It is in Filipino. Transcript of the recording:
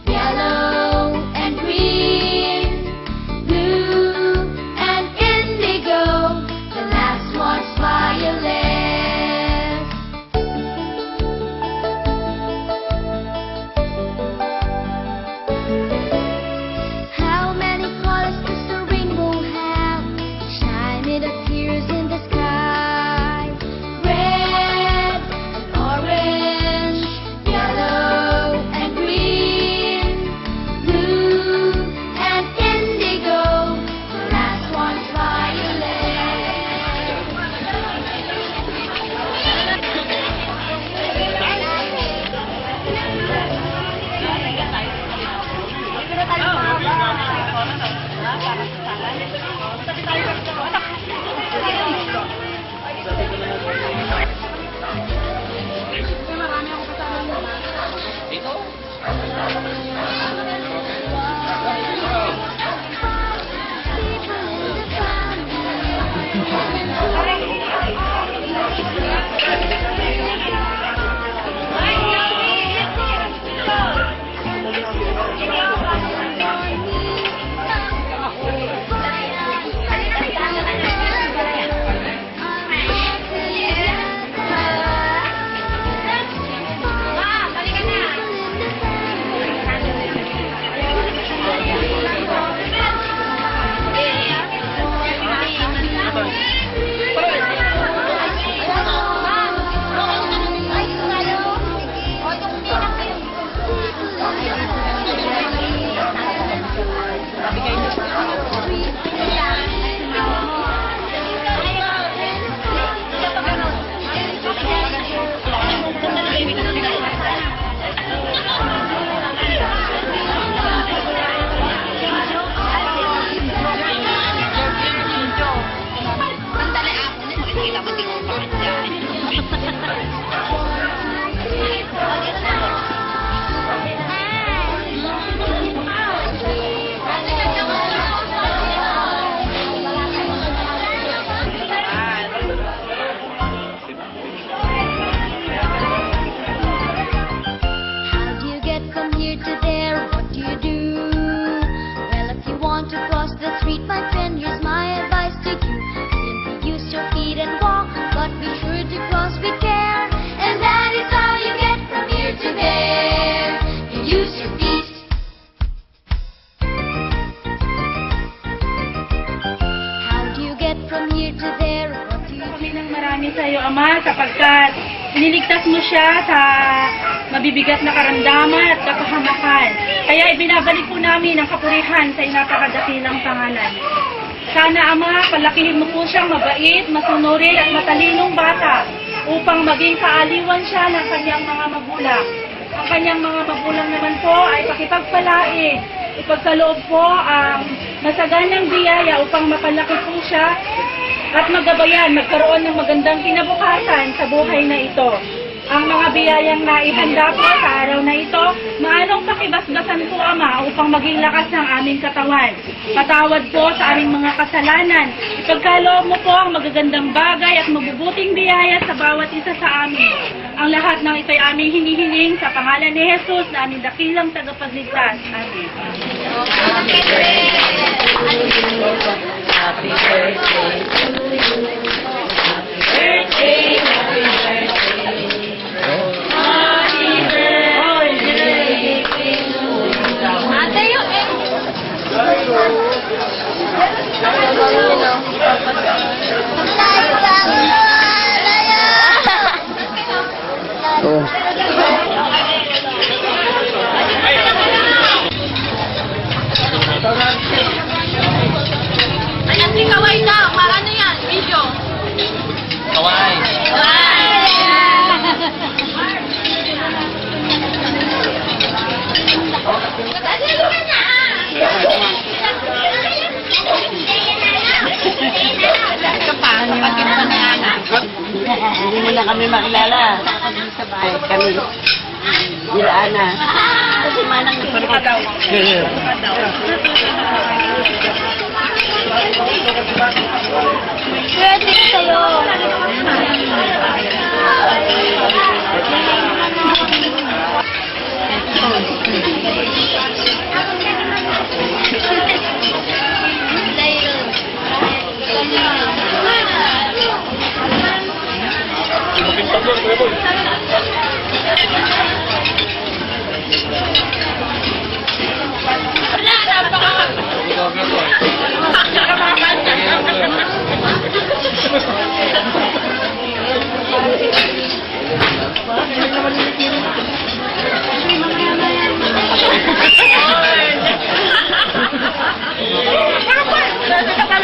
Yellow and green, blue and Indian. kami sa iyo, Ama, sapagkat iniligtas mo siya sa mabibigat na karamdaman at kapahamakan. Kaya ibinabalik po namin ang kapurihan sa napakadakilang pangalan. Sana, Ama, palakihin mo po siyang mabait, masunurin at matalinong bata upang maging kaaliwan siya ng kanyang mga magulang. Ang kanyang mga magulang naman po ay pakipagpalain, ipagkaloob po ang masaganang biyaya upang mapalaki po siya at magabayan, magkaroon ng magandang kinabukasan sa buhay na ito. Ang mga biyayang naihanda po sa araw na ito, maalong pakibasbasan po, Ama, upang maging lakas ng aming katawan. Patawad po sa aming mga kasalanan. Ipagkaloob mo po ang magagandang bagay at mabubuting biyaya sa bawat isa sa amin. Ang lahat ng ito'y aming hinihiling sa pangalan ni Jesus na aming dakilang tagapagligtas. Amen. Happy birthday to you. Happy birthday, happy birthday. Happy birthday to you. Ate, yung Ay, kaway daw. Ano yan? Video. Kaway. Hindi mo na kami makilala. Ay, kami. Gilaan na. Kasi manang nagpapagaw. Pwede sa'yo. Makin tatlo,